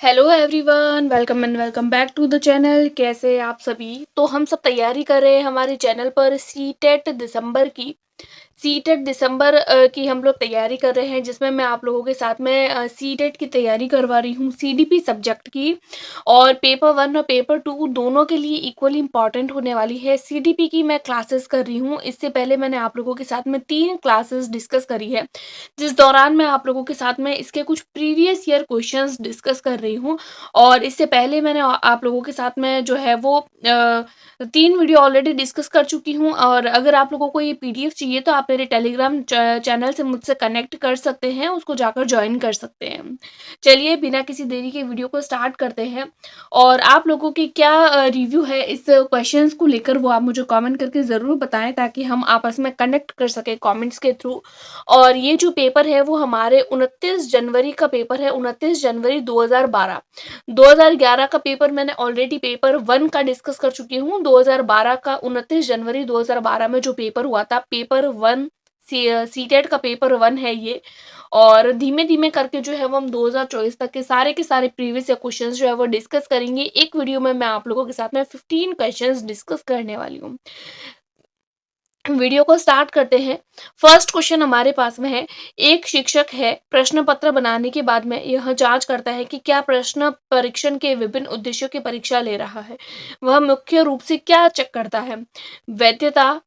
Hello everyone, welcome back to the channel. कैसे हैं आप सभी? तो हम सब तैयारी कर रहे हैं हमारे चैनल पर सीटेट दिसंबर की। सीटेट दिसंबर की हम लोग तैयारी कर रहे हैं, जिसमें मैं आप लोगों के साथ में सीटेट की तैयारी करवा रही हूँ सीडीपी सब्जेक्ट की। और पेपर 1 और पेपर 2 दोनों के लिए इक्वली इम्पॉर्टेंट होने वाली है। सीडीपी की मैं क्लासेस कर रही हूँ। इससे पहले मैंने आप लोगों के साथ में 3 क्लासेस डिस्कस करी है, जिस दौरान मैं आप लोगों के साथ में इसके कुछ प्रीवियस ईयर क्वेश्चंस डिस्कस कर रही हूँ। और इससे पहले मैंने आप लोगों के साथ में जो है वो 3 वीडियो ऑलरेडी डिस्कस कर चुकी हूँ। और अगर आप लोगों को ये पीडीएफ चाहिए तो आप मेरे टेलीग्राम चैनल से मुझसे कनेक्ट कर सकते हैं, उसको जाकर ज्वाइन कर सकते हैं। चलिए बिना किसी देरी के वीडियो को स्टार्ट करते हैं। और आप लोगों की क्या रिव्यू है इस क्वेश्चंस को लेकर, वो आप मुझे कमेंट करके ज़रूर बताएं, ताकि हम आपस में कनेक्ट कर सकें कमेंट्स के थ्रू। और ये जो पेपर है वो हमारे 29 जनवरी का पेपर है, 29 जनवरी 2012। 2011 का पेपर मैंने ऑलरेडी पेपर 1 का डिस्कस कर चुकी हूँ। 2012 का 29 जनवरी 2012 में जो पेपर हुआ था, पेपर 1 सीटेट का पेपर 1 है ये। और धीमे-धीमे करके जो है वो हम 2024 तक के सारे प्रीवियस क्वेश्चंस जो है वो डिस्कस करेंगे। एक वीडियो में मैं आप लोगों के साथ में 15 क्वेश्चंस डिस्कस करने वाली हूँ। वीडियो को स्टार्ट करते हैं। फर्स्ट क्वेश्चन हमारे पास में है। एक शिक्षक है, प्रश्न पत्र बनाने के बाद में यह जांच करता है कि क्या प्रश्न परीक्षण के विभिन्न उद्देश्यों की परीक्षा ले रहा है। वह मुख्य रूप से क्या चेक करता है? वैधता,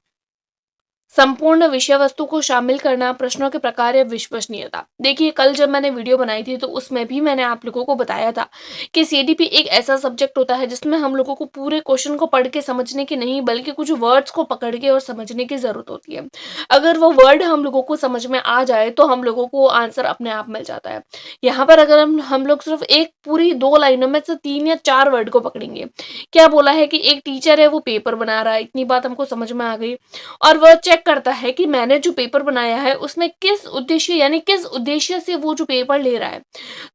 संपूर्ण विषय वस्तु को शामिल करना, प्रश्नों के प्रकार या विश्वसनीयता। देखिए, कल जब मैंने वीडियो बनाई थी तो उसमें भी मैंने आप लोगों को बताया था कि सीडीपी एक ऐसा सब्जेक्ट होता है जिसमें हम लोगों को पूरे क्वेश्चन को पढ़ के समझने की नहीं, बल्कि कुछ वर्ड्स को पकड़ के और समझने की जरूरत होती है। अगर वो वर्ड हम लोगों को समझ में आ जाए तो हम लोगों को आंसर अपने आप मिल जाता है। यहाँ पर अगर हम लोग सिर्फ एक पूरी 2 लाइनों में से 3 या 4 वर्ड को पकड़ेंगे, क्या बोला है कि एक टीचर है वो पेपर बना रहा है, इतनी बात हमको समझ में आ गई। और वह चेक करता है कि मैंने जो पेपर बनाया है उसमें किस उद्देश्य, यानी किस उद्देश्य से वो जो पेपर ले रहा है।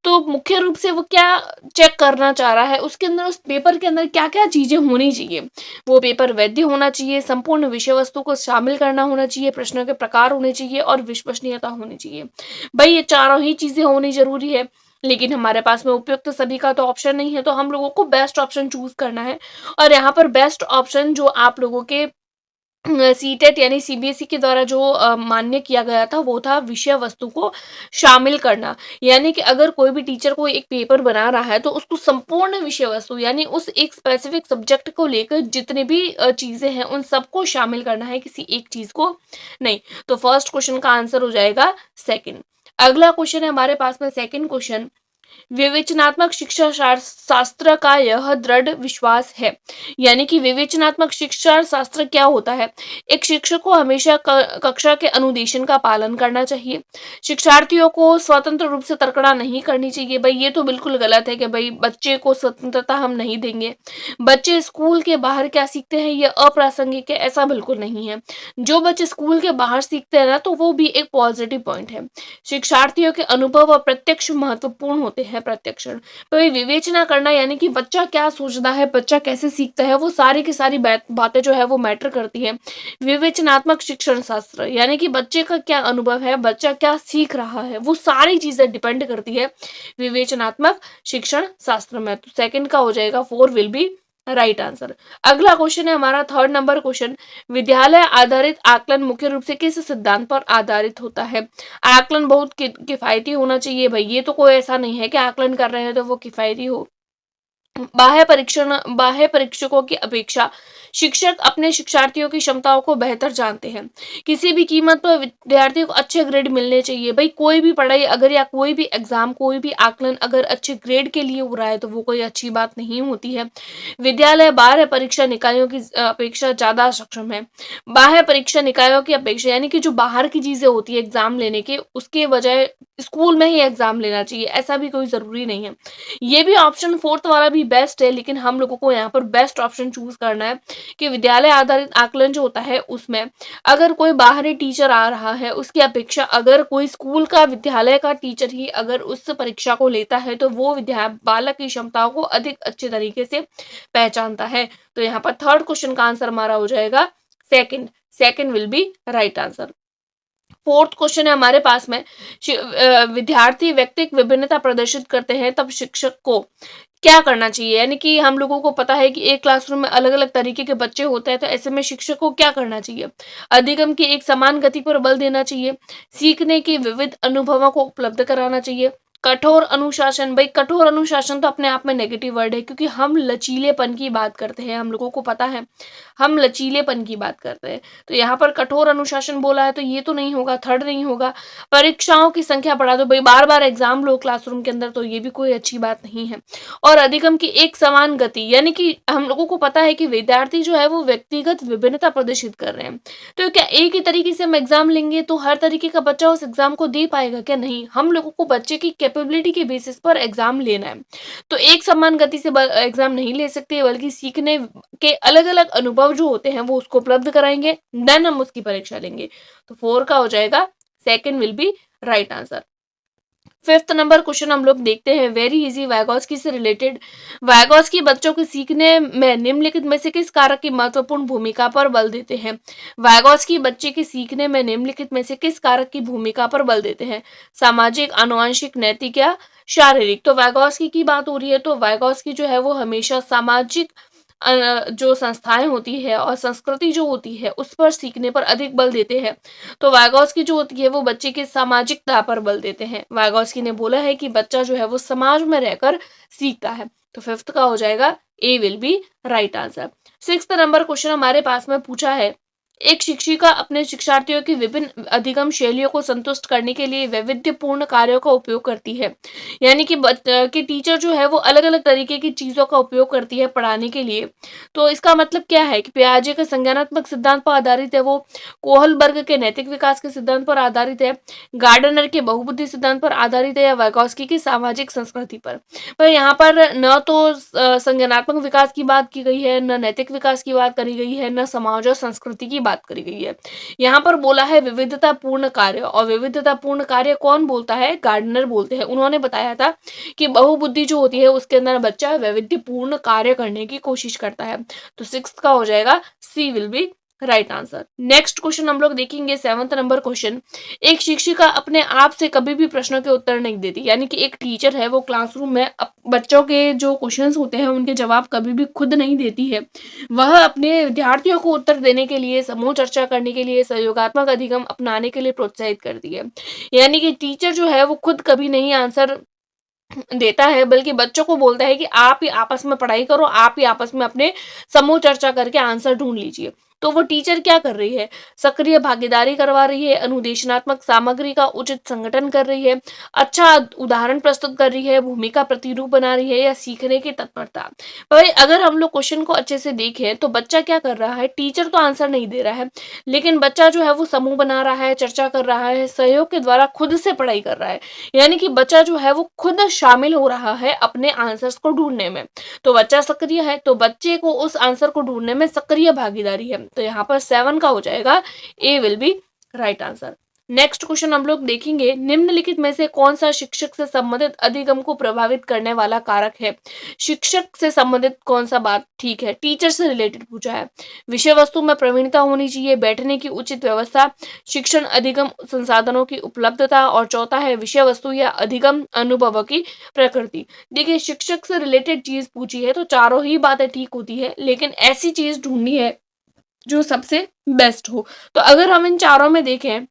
तो मुख्य रूप से वो क्या चेक करना चाह रहा है, उसके अंदर, उस पेपर के अंदर क्या क्या चीजें होनी चाहिए। वो पेपर वैध होना चाहिए, संपूर्ण विषय वस्तु को शामिल करना होना चाहिए, प्रश्नों के प्रकार होने चाहिए और विश्वसनीयता होनी चाहिए। भाई ये चारों ही चीजें होनी जरूरी है। लेकिन हमारे पास में उपयुक्त सभी का तो ऑप्शन नहीं है, तो हम लोगों को बेस्ट ऑप्शन चूज करना है। और यहाँ पर बेस्ट ऑप्शन जो आप लोगों के सीटेट यानी सीबीएसई के द्वारा जो मान्य किया गया था, वो था विषय वस्तु को शामिल करना। यानी कि अगर कोई भी टीचर कोई एक पेपर बना रहा है तो उसको संपूर्ण विषय वस्तु, यानी उस एक स्पेसिफिक सब्जेक्ट को लेकर जितने भी चीजें हैं उन सबको शामिल करना है, किसी एक चीज को नहीं। तो फर्स्ट क्वेश्चन का आंसर हो जाएगा सेकंड। अगला क्वेश्चन है हमारे पास में, सेकंड क्वेश्चन। विवेचनात्मक शिक्षा शास्त्र का यह दृढ़ विश्वास है। यानी कि विवेचनात्मक शिक्षा शास्त्र क्या होता है? एक शिक्षक को हमेशा कक्षा के अनुदेशन का पालन करना चाहिए। शिक्षार्थियों को स्वतंत्र रूप से तर्कना नहीं करनी चाहिए। भाई ये तो बिल्कुल गलत है कि भाई बच्चे को स्वतंत्रता हम नहीं देंगे। बच्चे स्कूल के बाहर क्या सीखते हैं ये अप्रासंगिक है, ऐसा बिल्कुल नहीं है। जो बच्चे स्कूल के बाहर सीखते हैं ना, तो वो भी एक पॉजिटिव पॉइंट है। शिक्षार्थियों के अनुभव और प्रत्यक्ष महत्वपूर्ण होते हैं, प्रत्यक्षण। तो ये विवेचना करना, यानी कि बच्चा क्या सोचता है, बच्चा कैसे सीखता है, वो सारी की सारी बातें जो है वो मैटर करती है। विवेचनात्मक शिक्षण शास्त्र यानी कि बच्चे का क्या अनुभव है, बच्चा क्या सीख रहा है, वो सारी चीजें डिपेंड करती है विवेचनात्मक शिक्षण शास्त्र में। तो सेकंड का हो जाएगा 4 विल बी राइट आंसर। अगला क्वेश्चन है हमारा थर्ड नंबर क्वेश्चन। विद्यालय आधारित आकलन मुख्य रूप से किस सिद्धांत पर आधारित होता है? आकलन बहुत किफायती होना चाहिए। भाई ये तो कोई ऐसा नहीं है कि आकलन कर रहे हैं तो वो किफायती हो। बाह्य परीक्षकों की अपेक्षा शिक्षक अपने शिक्षार्थियों की क्षमताओं को बेहतर जानते हैं। किसी भी कीमत पर विद्यार्थियों को अच्छे ग्रेड मिलने चाहिए। भाई कोई भी पढ़ाई अगर, या कोई भी एग्जाम, कोई भी आकलन अगर अच्छे ग्रेड के लिए हो रहा है तो वो कोई अच्छी बात नहीं होती है। विद्यालय बाह्य परीक्षा निकायों की अपेक्षा ज्यादा सक्षम है। बाह्य परीक्षा निकायों की अपेक्षा यानी कि जो बाहर की चीजें होती है एग्जाम लेने के, उसके बजाय स्कूल में ही एग्जाम लेना चाहिए, ऐसा भी कोई जरूरी नहीं है। ये भी ऑप्शन फोर्थ वाला भी बेस्ट है, लेकिन हम लोगों को यहाँ पर बेस्ट ऑप्शन चूज करना है कि विद्यालय आधारित आकलन जो होता है उसमें अगर कोई बाहरी टीचर आ रहा है, उसकी अपेक्षा अगर कोई स्कूल का, विद्यालय का टीचर ही अगर उस परीक्षा को लेता है तो वो बालक की क्षमताओं को अधिक अच्छे तरीके से पहचानता है। तो यहाँ पर थर्ड क्वेश्चन का आंसर हमारा हो जाएगा second. Second will be right answer. 4th question है हमारे पास में, विद्यार्थी व्यक्तिगत विभिन्नता प्रदर्शित करते हैं तब शिक्षक को क्या करना चाहिए? यानी कि हम लोगों को पता है कि एक क्लासरूम में अलग-अलग तरीके के बच्चे होते हैं, तो ऐसे में शिक्षक को क्या करना चाहिए? अधिगम की एक समान गति पर बल देना चाहिए, सीखने के विविध अनुभवों को उपलब्ध कराना चाहिए, कठोर अनुशासन। भाई कठोर अनुशासन तो अपने आप में नेगेटिव वर्ड है, क्योंकि हम लचीलेपन की बात करते हैं, हम लोगों को पता है, हम लचीलेपन की बात करते हैं। तो यहाँ पर कठोर अनुशासन बोला है, तो ये तो नहीं होगा, थर्ड नहीं होगा। परीक्षाओं की संख्या बढ़ा दो, भाई बार-बार एग्ज़ाम लो क्लासरूम के अंदर, तो ये भी कोई अच्छी बात नहीं है। और अधिगम की एक समान गति, यानी कि हम लोगों को पता है कि विद्यार्थी जो है वो व्यक्तिगत विभिन्नता प्रदर्शित कर रहे हैं। तो क्या एक ही तरीके से हम एग्ज़ाम लेंगे तो हर तरीके का बच्चा उस एग्ज़ाम को दे पाएगा क्या? नहीं, हम लोगों को बच्चे की कैपेबिलिटी के बेसिस पर एग्ज़ाम लेना है। तो एक समान गति से ब एग्ज़ाम नहीं ले सकते, बल्कि सीखने के अलग-अलग अनुभव जो होते हैं वो उसको उपलब्ध कराएँगे, देन हम उसकी परीक्षा लेंगे। तो 4 का हो जाएगा, second will be right answer. 5th number question हम लोग देखते हैं, वेरी इजी, वाइगोत्स्की से रिलेटेड। वाइगोत्स्की बच्चों के सीखने में निम्नलिखित में से किस कारक की महत्वपूर्ण भूमिका पर बल देते हैं? वाइगोत्स्की बच्चे के सीखने में निम्नलिखित में से किस कारक की भूमिका पर बल देते हैं? सामाजिक, आनुवंशिक, नैतिक या शारीरिक? तो वाइगोत्स्की की बात हो रही है, तो वाइगोत्स्की जो है वो हमेशा सामाजिक जो संस्थाएं होती है और संस्कृति जो होती है उस पर सीखने पर अधिक बल देते हैं। तो वाइगोत्स्की जो होती है वो बच्चे की सामाजिकता पर बल देते हैं। वाइगोत्स्की ने बोला है कि बच्चा जो है वो समाज में रहकर सीखता है। तो 5th का हो जाएगा, A will be right answer. 6th number question हमारे पास में पूछा है, एक शिक्षिका अपने शिक्षार्थियों की विभिन्न अधिगम शैलियों को संतुष्ट करने के लिए वैविध्यपूर्ण कार्यों का उपयोग करती है। यानी कि टीचर जो है वो अलग-अलग तरीके की चीज़ों का उपयोग करती है पढ़ाने के लिए। तो इसका मतलब क्या है कि पियाजे के संज्ञानात्मक सिद्धांत पर आधारित है वो, कोहलबर्ग के नैतिक विकास के सिद्धांत पर आधारित है, गार्डनर के बहुबुद्धि सिद्धांत पर आधारित है, या वाइगोत्स्की की सामाजिक संस्कृति पर यहाँ पर न तो संज्ञानात्मक विकास की बात की गई है, न नैतिक विकास की बात करी गई है, न समाज और संस्कृति की बात करी गई है। यहाँ पर बोला है विविधतापूर्ण कार्य, और विविधतापूर्ण कार्य कौन बोलता है? गार्डनर बोलते हैं। उन्होंने बताया था कि बहुबुद्धि जो होती है उसके अंदर बच्चा वैविध्यपूर्ण कार्य करने की कोशिश करता है। तो 6th का हो जाएगा, C will be right answer. Next question हम लोग देखेंगे, 7th नंबर क्वेश्चन। एक शिक्षिका अपने आप से कभी भी प्रश्नों के उत्तर नहीं देती, यानी कि एक टीचर है वो क्लासरूम में बच्चों के जो क्वेश्चंस होते हैं उनके जवाब कभी भी खुद नहीं देती है। वह अपने विद्यार्थियों को उत्तर देने के लिए, समूह चर्चा करने के लिए, सहयोगात्मक अधिगम अपनाने के लिए प्रोत्साहित करती है। यानी कि टीचर जो है वो खुद कभी नहीं आंसर देता है, बल्कि बच्चों को बोलता है कि आप ही आपस में पढ़ाई करो, आप ही आपस में अपने समूह चर्चा करके आंसर ढूँढ लीजिए। तो वो टीचर क्या कर रही है? सक्रिय भागीदारी करवा रही है, अनुदेशनात्मक सामग्री का उचित संगठन कर रही है, अच्छा उदाहरण प्रस्तुत कर रही है, भूमिका प्रतिरूप बना रही है, या सीखने की तत्परता। भाई अगर हम लोग क्वेश्चन को अच्छे से देखें तो बच्चा क्या कर रहा है? टीचर तो आंसर नहीं दे रहा है, लेकिन बच्चा जो है वो समूह बना रहा है, चर्चा कर रहा है, सहयोग के द्वारा खुद से पढ़ाई कर रहा है। यानी कि बच्चा जो है वो खुद शामिल हो रहा है अपने आंसर्स को ढूँढने में। तो बच्चा सक्रिय है, तो बच्चे को उस आंसर को ढूँढने में सक्रिय भागीदारी है। तो यहाँ पर 7 का हो जाएगा, A will be right answer. Next question हम लोग देखेंगे, निम्नलिखित में से कौन सा शिक्षक से संबंधित अधिगम को प्रभावित करने वाला कारक है? शिक्षक से संबंधित कौन सा बात ठीक है? टीचर से रिलेटेड पूछा है। विषय वस्तु में प्रवीणता होनी चाहिए, बैठने की उचित व्यवस्था, शिक्षण अधिगम संसाधनों की उपलब्धता, और चौथा है विषय वस्तु या अधिगम अनुभवों की प्रकृति। देखिए शिक्षक से रिलेटेड चीज पूछी है तो चारों ही बातें ठीक होती है, लेकिन ऐसी चीज ढूंढनी है जो सबसे बेस्ट हो। तो अगर हम इन चारों में देखें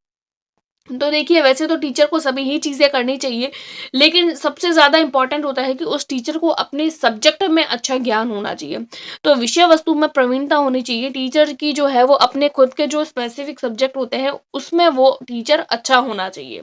तो देखिए वैसे तो टीचर को सभी ही चीज़ें करनी चाहिए, लेकिन सबसे ज़्यादा इम्पोर्टेंट होता है कि उस टीचर को अपने सब्जेक्ट में अच्छा ज्ञान होना चाहिए। तो विषय वस्तु में प्रवीणता होनी चाहिए, टीचर की जो है वो अपने खुद के जो स्पेसिफिक सब्जेक्ट होते हैं उसमें वो टीचर अच्छा होना चाहिए।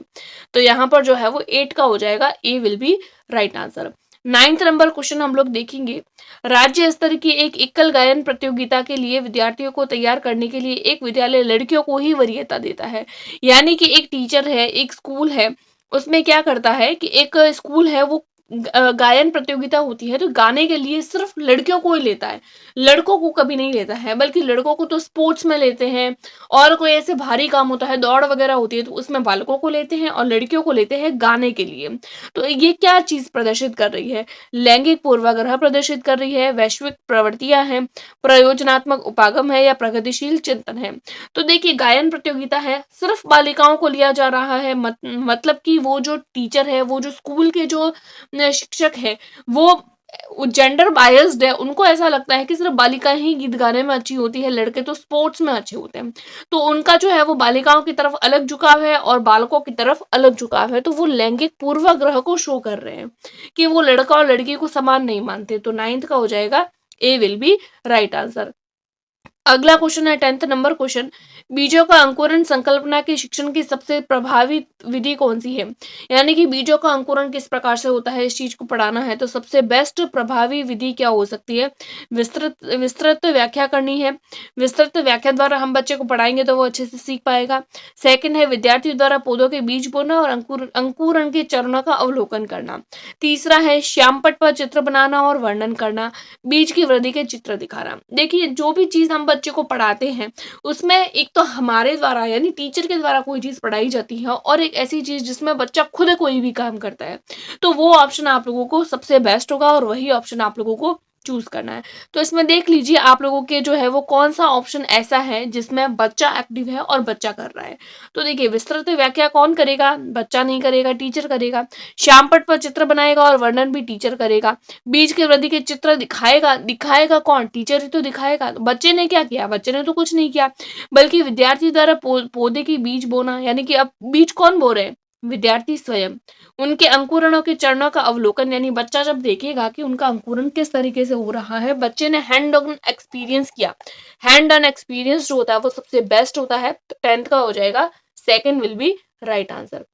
तो यहाँ पर जो है वो 8 का हो जाएगा, A will be right answer. 9th number question हम लोग देखेंगे, राज्य स्तर की एक एकल गायन प्रतियोगिता के लिए विद्यार्थियों को तैयार करने के लिए एक विद्यालय लड़कियों को ही वरीयता देता है। यानी कि एक टीचर है, एक स्कूल है, उसमें क्या करता है कि एक स्कूल है वो गायन प्रतियोगिता होती है तो गाने के लिए सिर्फ लड़कियों को ही लेता है, लड़कों को कभी नहीं लेता है, बल्कि लड़कों को तो स्पोर्ट्स में लेते हैं और कोई ऐसे भारी काम होता है, दौड़ वगैरह होती है तो उसमें बालकों को लेते हैं और लड़कियों को लेते हैं गाने के लिए। तो ये क्या चीज़ प्रदर्शित कर रही है? लैंगिक पूर्वाग्रह प्रदर्शित कर रही है, वैश्विक प्रवृत्तियाँ हैं, प्रयोजनात्मक उपागम है या प्रगतिशील चिंतन है। तो देखिए गायन प्रतियोगिता है, सिर्फ बालिकाओं को लिया जा रहा है, मतलब कि वो जो टीचर है, वो जो स्कूल के जो शिक्षक है, वो जेंडर बायस्ड है, उनको ऐसा लगता है कि सिर्फ बालिकाएं ही गीत गाने में अच्छी होती है, लड़के तो स्पोर्ट्स में अच्छे होते हैं। तो उनका जो है वो बालिकाओं की तरफ अलग झुकाव है और बालकों की तरफ अलग झुकाव है। तो वो लैंगिक पूर्वाग्रह को शो कर रहे हैं कि वो लड़का और लड़की को समान नहीं मानते। तो 9th का हो जाएगा A will be right answer. अगला क्वेश्चन है 10th नंबर क्वेश्चन, बीजों का अंकुरण संकल्पना के शिक्षण की सबसे प्रभावी विधि कौन सी है? यानी कि बीजों का अंकुरण किस प्रकार से होता है, इस चीज को पढ़ाना है तो सबसे बेस्ट प्रभावी विधि क्या हो सकती है? विस्तृत विस्तृत व्याख्या करनी है, विस्तृत व्याख्या द्वारा हम बच्चे को पढ़ाएंगे तो वो अच्छे से सीख पाएगा। सेकंड है विद्यार्थी द्वारा पौधों के बीज बोना और अंकुरण के चरणों का अवलोकन करना। तीसरा है श्यामपट्ट पर चित्र बनाना और वर्णन करना, बीज की वृद्धि के चित्र दिखाना। देखिए जो भी चीज हम बच्चे को पढ़ाते हैं उसमें एक तो हमारे द्वारा यानी टीचर के द्वारा कोई चीज पढ़ाई जाती है और एक ऐसी चीज जिसमें बच्चा खुद कोई भी काम करता है, तो वो ऑप्शन आप लोगों को सबसे बेस्ट होगा और वही ऑप्शन आप लोगों को चूज करना है। तो इसमें देख लीजिए आप लोगों के जो है वो कौन सा ऑप्शन ऐसा है जिसमें बच्चा एक्टिव है और बच्चा कर रहा है। तो देखिए विस्तृत व्याख्या कौन करेगा? बच्चा नहीं करेगा, टीचर करेगा। श्यामपट्ट पर चित्र बनाएगा और वर्णन भी टीचर करेगा। बीज की वृद्धि के चित्र दिखाएगा, दिखाएगा कौन? टीचर ही तो दिखाएगा। तो बच्चे ने क्या किया? बच्चे ने तो कुछ नहीं किया, बल्कि विद्यार्थी द्वारा पौधे की बीज बोना, यानी कि अब बीज कौन बो रहे हैं? विद्यार्थी स्वयं। उनके अंकुरणों के चरणों का अवलोकन, यानी बच्चा जब देखेगा कि उनका अंकुरण किस तरीके से हो रहा है, बच्चे ने हैंड ऑन एक्सपीरियंस किया। हैंड ऑन एक्सपीरियंस जो होता है वो सबसे बेस्ट होता है। तो 10th का हो जाएगा second will be right answer.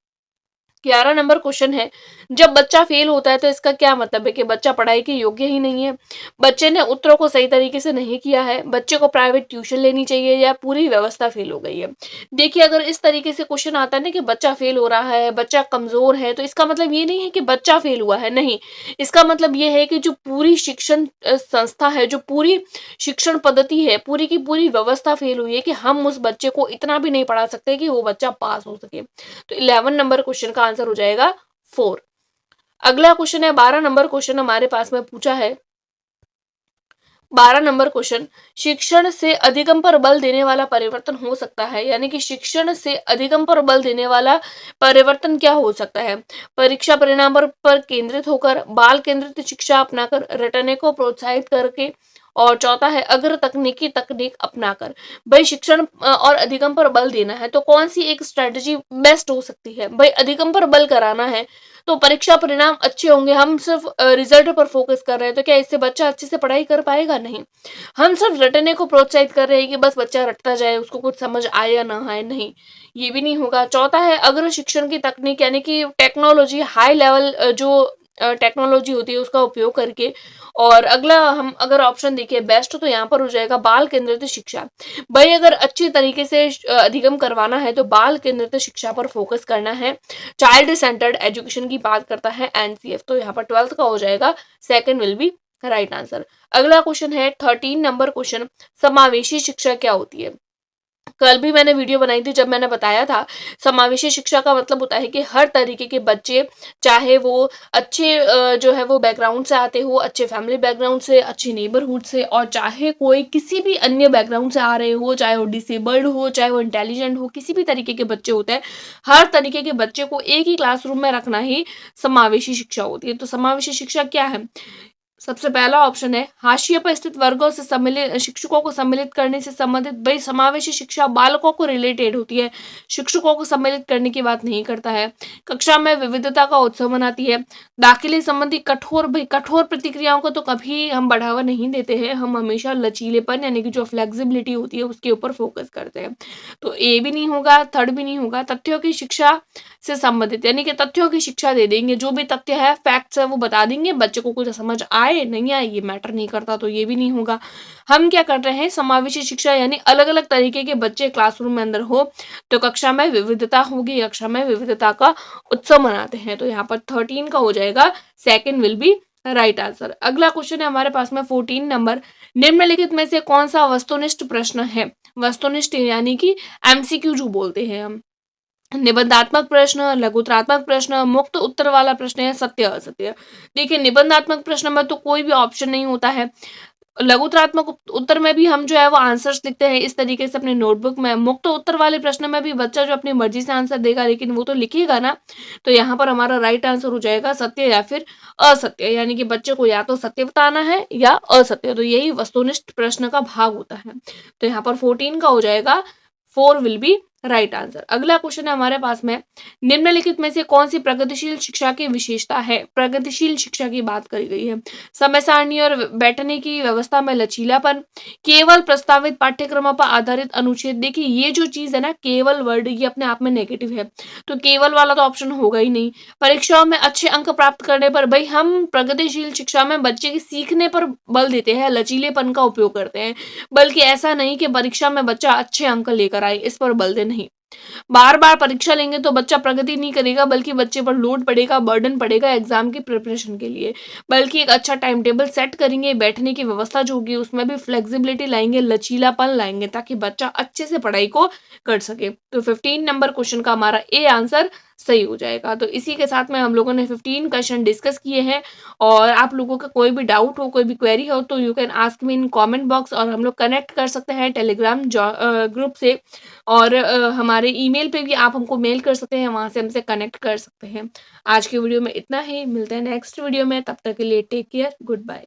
11 number question है, जब बच्चा फेल होता है तो इसका क्या मतलब है? कि बच्चा पढ़ाई के योग्य ही नहीं है, बच्चे ने उत्तरों को सही तरीके से नहीं किया है, बच्चे को प्राइवेट ट्यूशन लेनी चाहिए या पूरी व्यवस्था फेल हो गई है। देखिए अगर इस तरीके से क्वेश्चन आता है ना कि बच्चा फेल हो रहा है, बच्चा कमजोर है, तो इसका मतलब ये नहीं है कि बच्चा फेल हुआ है, नहीं। इसका मतलब ये है कि जो पूरी शिक्षण संस्था है, जो पूरी शिक्षण पद्धति है, पूरी की पूरी व्यवस्था फेल हुई है कि हम उस बच्चे को इतना भी नहीं पढ़ा सकते कि वो बच्चा पास हो सके। तो 11 नंबर क्वेश्चन का आंसर हो जाएगा 4। अगला क्वेश्चन है 12 नंबर क्वेश्चन हमारे पास में पूछा है। 12 नंबर क्वेश्चन, शिक्षण से अधिगम पर बल देने वाला परिवर्तन हो सकता है, यानी कि शिक्षण से अधिगम पर बल देने वाला परिवर्तन क्या हो सकता है? परीक्षा परिणाम पर केंद्रित होकर, बाल केंद्रित शिक्षा अपनाकर, रटने को प्रोत्साहित करके, और चौथा है अग्र तकनीकी तकनीक अपनाकर। भाई शिक्षण और अधिगम पर बल देना है तो कौन सी एक स्ट्रेटजी बेस्ट हो सकती है? भाई अधिगम पर बल कराना है तो परीक्षा परिणाम अच्छे होंगे, हम सिर्फ रिजल्ट पर फोकस कर रहे हैं तो क्या इससे बच्चा अच्छे से पढ़ाई कर पाएगा? नहीं। हम सिर्फ रटने को प्रोत्साहित कर रहे हैं कि बस बच्चा रटता जाए, उसको कुछ समझ आए या ना आए, नहीं, ये भी नहीं होगा। चौथा है अग्र शिक्षण की तकनीक, यानी कि टेक्नोलॉजी, हाई लेवल जो टेक्नोलॉजी होती है उसका उपयोग करके। और अगला हम अगर ऑप्शन देखें बेस्ट तो यहाँ पर हो जाएगा बाल केंद्रित शिक्षा। भाई अगर अच्छी तरीके से अधिगम करवाना है तो बाल केंद्रित शिक्षा पर फोकस करना है, चाइल्ड सेंटर्ड एजुकेशन की बात करता है एनसीएफ। तो यहाँ पर 12th का हो जाएगा second will be right answer. अगला क्वेश्चन है 13 नंबर क्वेश्चन, समावेशी शिक्षा क्या होती है? कल भी मैंने वीडियो बनाई थी जब मैंने बताया था समावेशी शिक्षा का मतलब होता है कि हर तरीके के बच्चे, चाहे वो अच्छे जो है वो बैकग्राउंड से आते हो, अच्छे फैमिली बैकग्राउंड से, अच्छी नेबरहुड से, और चाहे कोई किसी भी अन्य बैकग्राउंड से आ रहे हो, चाहे वो डिसेबल्ड हो, चाहे वो इंटेलिजेंट हो, किसी भी तरीके के बच्चे होते हैं, हर तरीके के बच्चे को एक ही क्लासरूम में रखना ही समावेशी शिक्षा होती है। तो समावेशी शिक्षा क्या है? सबसे पहला ऑप्शन है हाशिए पर स्थित वर्गों से सम्मिलित शिक्षकों को सम्मिलित करने से संबंधित। भाई समावेशी शिक्षा बालकों को रिलेटेड होती है, शिक्षकों को सम्मिलित करने की बात नहीं करता है। कक्षा में विविधता का उत्सव मनाती है। दाखिले संबंधी कठोर प्रतिक्रियाओं को तो कभी हम बढ़ावा नहीं देते हैं, हम हमेशा लचीलेपन यानी कि जो फ्लेक्सिबिलिटी होती है उसके ऊपर फोकस करते हैं। तो ए भी नहीं होगा, थर्ड भी नहीं होगा। तथ्यों की शिक्षा से संबंधित, यानी कि तथ्यों की शिक्षा दे देंगे, जो भी तथ्य है, फैक्ट्स है, वो बता देंगे, बच्चे को कुछ समझ आए आए नहीं आए ये मैटर नहीं करता, तो ये भी नहीं होगा। हम क्या कर रहे हैं, समावेशी शिक्षा यानी अलग-अलग तरीके के बच्चे क्लासरूम में अंदर हो, तो कक्षा में विविधता होगी, कक्षा में विविधता का उत्सव मनाते हैं। तो यहाँ पर 13 का हो जाएगा, second will be right answer. अगला क्वेश्चन है हमारे पास में 14 नंबर, निम्नलिखित में से कौन सा वस्तुनिष्ठ प्रश्न है? वस्तुनिष्ठ यानी कि एमसीक्यू जो बोलते हैं हम। निबंधात्मक प्रश्न, लघुत्रात्मक प्रश्न, मुक्त उत्तर वाला प्रश्न या सत्य असत्य। देखिए निबंधात्मक प्रश्न में तो कोई भी ऑप्शन नहीं होता है। लघुत्रात्मक उत्तर में भी हम जो है वो आंसर्स लिखते हैं इस तरीके से अपने नोटबुक में। मुक्त उत्तर वाले प्रश्न में भी बच्चा जो अपनी मर्जी से आंसर देगा, लेकिन वो तो लिखेगा ना। तो यहाँ पर हमारा राइट आंसर हो जाएगा सत्य या फिर असत्य, यानी कि बच्चे को या तो सत्य बताना है या असत्य। तो यही वस्तुनिष्ठ प्रश्न का भाग होता है। तो यहाँ पर 14 का हो जाएगा, 4 विल बी राइट आंसर। अगला क्वेश्चन है हमारे पास में, निम्नलिखित में से कौन सी प्रगतिशील शिक्षा की विशेषता है? प्रगतिशील शिक्षा की बात करी गई है। समय सारणी और बैठने की व्यवस्था में लचीलापन, केवल प्रस्तावित पाठ्यक्रमों पर आधारित अनुच्छेद। देखिए ये जो चीज है ना, केवल वर्ड, ये अपने आप में नेगेटिव है, तो केवल वाला तो ऑप्शन होगा ही नहीं। परीक्षाओं में अच्छे अंक प्राप्त करने पर, भाई हम प्रगतिशील शिक्षा में बच्चे के सीखने पर बल देते हैं, लचीलेपन का उपयोग करते हैं, बल्कि ऐसा नहीं कि परीक्षा में बच्चा अच्छे अंक लेकर आए, इस पर बल दे नहीं। बार-बार परीक्षा लेंगे तो बच्चा प्रगति नहीं करेगा, बल्कि बच्चे पर लोड पड़ेगा, बर्डन पड़ेगा एग्जाम की प्रिपरेशन के लिए। बल्कि एक अच्छा टाइम टेबल सेट करेंगे, बैठने की व्यवस्था जो होगी उसमें भी फ्लेक्सिबिलिटी लाएँगे, लचीलापन लाएँगे, ताकि बच्चा अच्छे से पढ़ाई को कर सके। तो 15 नंबर क्वेश्चन का हमारा ए आंसर सही हो जाएगा। तो इसी के साथ में हम लोगों ने 15 क्वेश्चन डिस्कस किए हैं, और आप लोगों का कोई भी डाउट हो, कोई भी क्वेरी हो, तो you can ask me in comment box, और हम लोग कनेक्ट कर सकते हैं टेलीग्राम ग्रुप से, और हमारे ईमेल पे भी आप हमको मेल कर सकते हैं, वहाँ से हमसे कनेक्ट कर सकते हैं। आज की वीडियो में इतना ही, मिलते हैं नेक्स्ट वीडियो में, तब तक के लिए टेक केयर, गुड बाय।